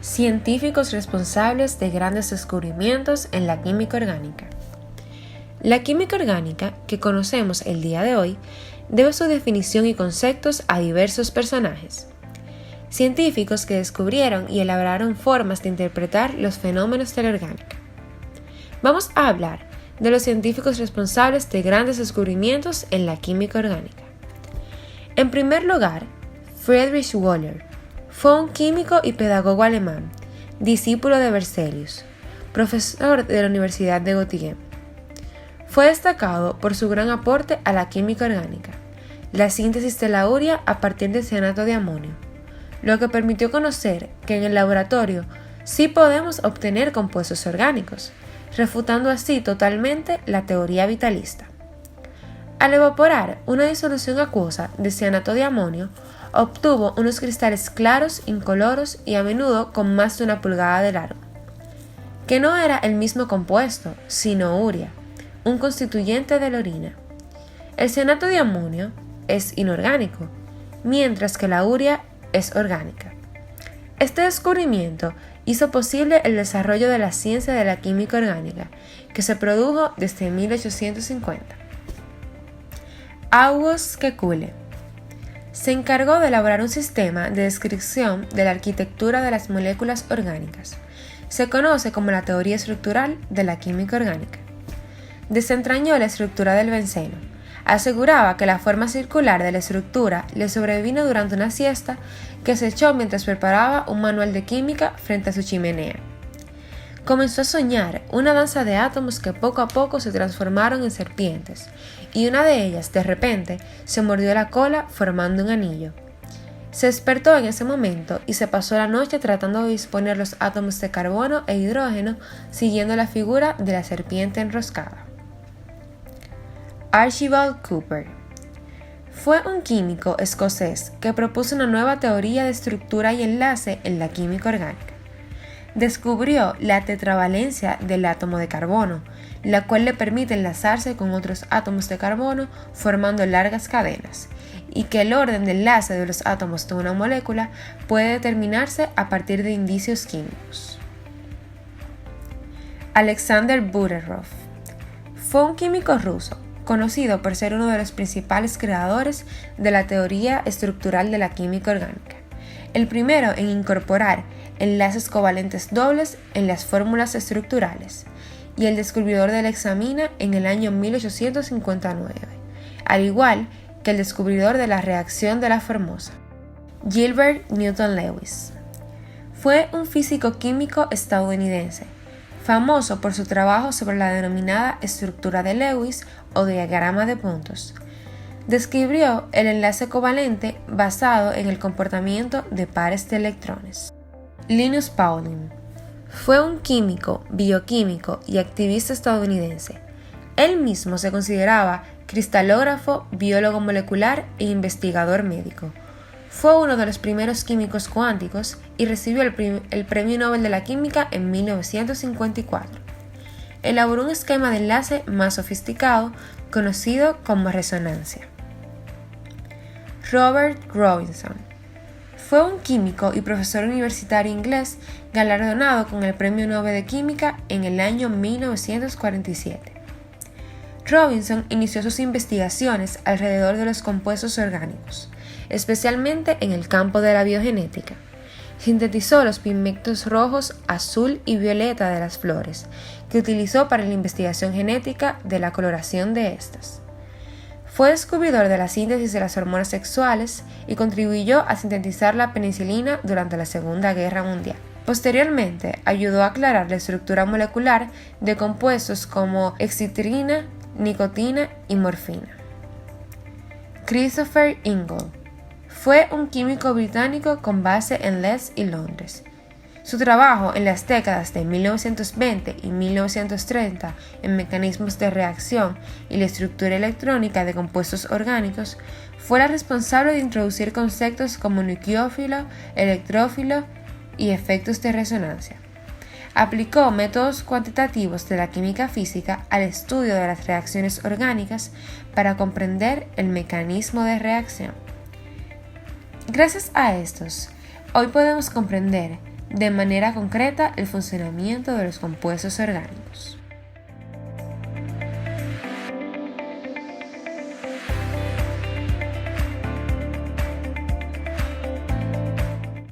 Científicos responsables de grandes descubrimientos en la química orgánica. La química orgánica, que conocemos el día de hoy, debe su definición y conceptos a diversos personajes. Científicos que descubrieron y elaboraron formas de interpretar los fenómenos de la orgánica. Vamos a hablar de los científicos responsables de grandes descubrimientos en la química orgánica. En primer lugar, Friedrich Wöhler fue un químico y pedagogo alemán, discípulo de Berzelius, profesor de la Universidad de Göttingen. Fue destacado por su gran aporte a la química orgánica, la síntesis de la urea a partir del cianato de amonio, lo que permitió conocer que en el laboratorio sí podemos obtener compuestos orgánicos, refutando así totalmente la teoría vitalista. Al evaporar una disolución acuosa de cianato de amonio, obtuvo unos cristales claros, incoloros y a menudo con más de 1 pulgada de largo, que no era el mismo compuesto, sino urea, un constituyente de la orina. El cianato de amonio es inorgánico, mientras que la urea es orgánica. Este descubrimiento hizo posible el desarrollo de la ciencia de la química orgánica, que se produjo desde 1850. August Kekulé se encargó de elaborar un sistema de descripción de la arquitectura de las moléculas orgánicas. Se conoce como la teoría estructural de la química orgánica. Desentrañó la estructura del benceno. Aseguraba que la forma circular de la estructura le sobrevino durante una siesta que se echó mientras preparaba un manual de química frente a su chimenea. Comenzó a soñar una danza de átomos que poco a poco se transformaron en serpientes, y una de ellas, de repente, se mordió la cola formando un anillo. Se despertó en ese momento y se pasó la noche tratando de disponer los átomos de carbono e hidrógeno siguiendo la figura de la serpiente enroscada. Archibald Cooper fue un químico escocés que propuso una nueva teoría de estructura y enlace en la química orgánica. Descubrió la tetravalencia del átomo de carbono, la cual le permite enlazarse con otros átomos de carbono formando largas cadenas, y que el orden de enlace de los átomos de una molécula puede determinarse a partir de indicios químicos. Alexander Buterov fue un químico ruso, conocido por ser uno de los principales creadores de la teoría estructural de la química orgánica, el primero en incorporar enlaces covalentes dobles en las fórmulas estructurales, y el descubridor de la hexamina en el año 1859, al igual que el descubridor de la reacción de la Formosa. Gilbert Newton Lewis fue un físico-químico estadounidense, famoso por su trabajo sobre la denominada estructura de Lewis o diagrama de puntos. Describió el enlace covalente basado en el comportamiento de pares de electrones. Linus Pauling fue un químico, bioquímico y activista estadounidense. Él mismo se consideraba cristalógrafo, biólogo molecular e investigador médico. Fue uno de los primeros químicos cuánticos y recibió el Premio Nobel de la Química en 1954. Elaboró un esquema de enlace más sofisticado, conocido como resonancia. Robert Robinson fue un químico y profesor universitario inglés galardonado con el Premio Nobel de Química en el año 1947. Robinson inició sus investigaciones alrededor de los compuestos orgánicos, especialmente en el campo de la biogenética. Sintetizó los pigmentos rojos, azul y violeta de las flores, que utilizó para la investigación genética de la coloración de estas. Fue descubridor de la síntesis de las hormonas sexuales y contribuyó a sintetizar la penicilina durante la Segunda Guerra Mundial. Posteriormente, ayudó a aclarar la estructura molecular de compuestos como excitrina, nicotina y morfina. Christopher Ingold fue un químico británico con base en Leeds y Londres. Su trabajo en las décadas de 1920 y 1930 en mecanismos de reacción y la estructura electrónica de compuestos orgánicos fue la responsable de introducir conceptos como nucleófilo, electrófilo y efectos de resonancia. Aplicó métodos cuantitativos de la química física al estudio de las reacciones orgánicas para comprender el mecanismo de reacción. Gracias a estos, hoy podemos comprender de manera concreta el funcionamiento de los compuestos orgánicos.